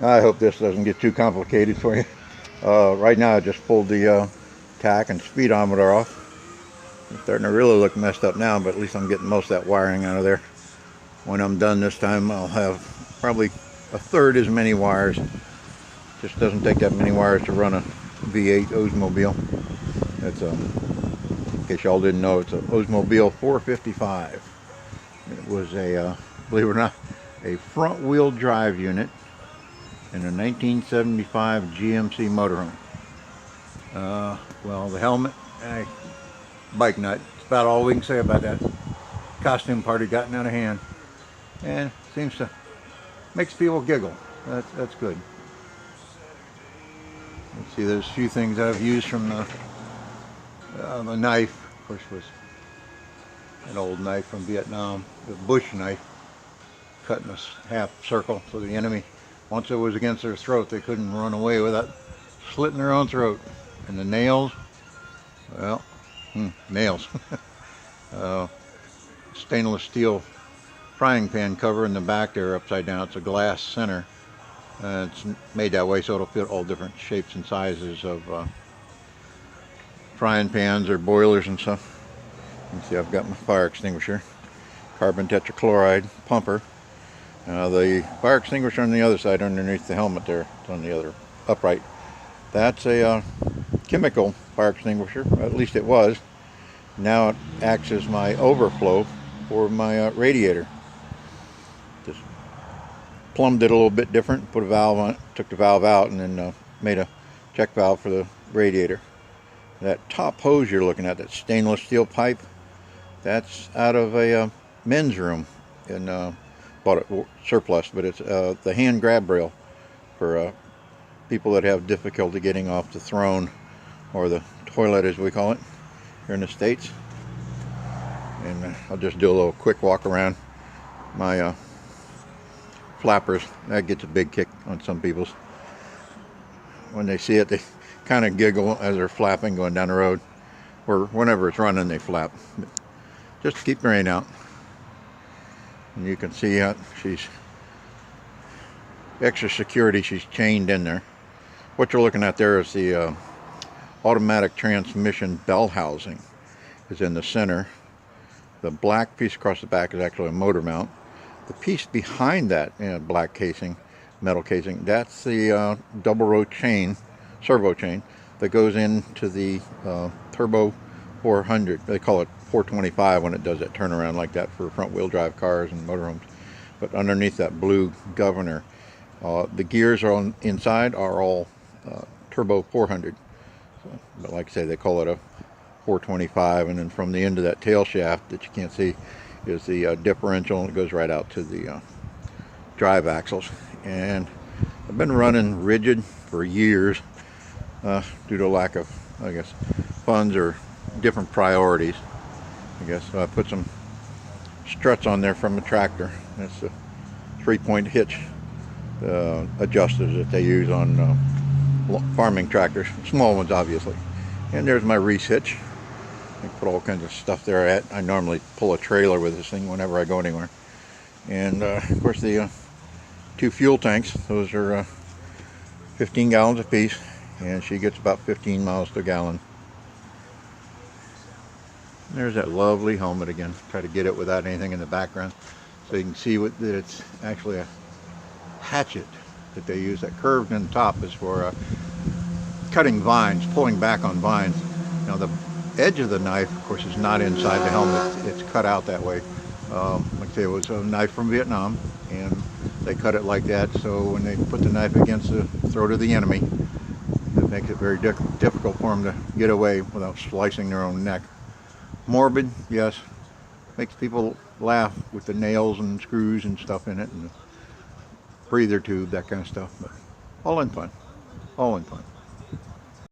I hope this doesn't get too complicated for you. Right now I just pulled the tack and speedometer off. It's starting to really look messed up now, but at least I'm getting most of that wiring out of there. When I'm done this time, I'll have probably a third as many wires. Just doesn't take that many wires to run a V8 Oldsmobile. It's in case y'all didn't know, it's an Oldsmobile 455. It was a, believe it or not, a front wheel drive unit in a 1975 GMC motorhome. Well, the helmet, bike nut. That's about all we can say about that. Costume party gotten out of hand, and seems to makes people giggle. That's good. Let's see, there's a few things I've used from the knife. Of course, was an old knife from Vietnam, the bush knife, cutting a half circle so the enemy, once it was against their throat, they couldn't run away without slitting their own throat. And the nails, well, nails. Stainless steel frying pan cover in the back there upside down. It's a glass center. It's made that way so it'll fit all different shapes and sizes of frying pans or boilers and stuff. You can see I've got my fire extinguisher, carbon tetrachloride pumper. The fire extinguisher on the other side underneath the helmet there, it's on the other upright. That's a chemical fire extinguisher, at least it was. Now it acts as my overflow for my radiator. Just plumbed it a little bit different, put a valve on it, took the valve out, and then made a check valve for the radiator. That top hose you're looking at, that stainless steel pipe, that's out of a men's room, and bought it surplus, but it's the hand grab rail for people that have difficulty getting off the throne, or the toilet as we call it here in the States. And I'll just do a little quick walk around my flappers. That gets a big kick on some people's. When they see it, they kind of giggle as they're flapping going down the road, or whenever it's running they flap. But just to keep the rain out. And you can see how she's extra security, she's chained in there. What you're looking at there is the automatic transmission bell housing is in the center. The black piece across the back is actually a motor mount. The piece behind that black casing, metal casing, that's the double row chain, servo chain, that goes into the Turbo 400. They call it 425 when it does that turnaround like that for front wheel drive cars and motorhomes. But underneath that blue governor, the gears on inside are all Turbo 400. So, but like I say, they call it a 425, and then from the end of that tail shaft that you can't see is the differential, and it goes right out to the drive axles. And I've been running rigid for years due to lack of, I guess, funds or different priorities, I guess. So I put some struts on there from a tractor. That's a 3-point hitch adjusters that they use on farming tractors, small ones obviously. And there's my Reese hitch. I put all kinds of stuff there. I normally pull a trailer with this thing whenever I go anywhere. And of course the 2 fuel tanks, those are 15 gallons apiece, and she gets about 15 miles to a gallon. And there's that lovely helmet again. Try to get it without anything in the background so you can see that it's actually a hatchet that they use. That curved in the top is for cutting vines, pulling back on vines. Now the edge of the knife, of course, is not inside the helmet. It's cut out that way. Like I say, it was a knife from Vietnam, and they cut it like that, so when they put the knife against the throat of the enemy, it makes it very difficult for them to get away without slicing their own neck. Morbid, yes. Makes people laugh with the nails and screws and stuff in it, and the breather tube, that kind of stuff. But all in fun. All in fun.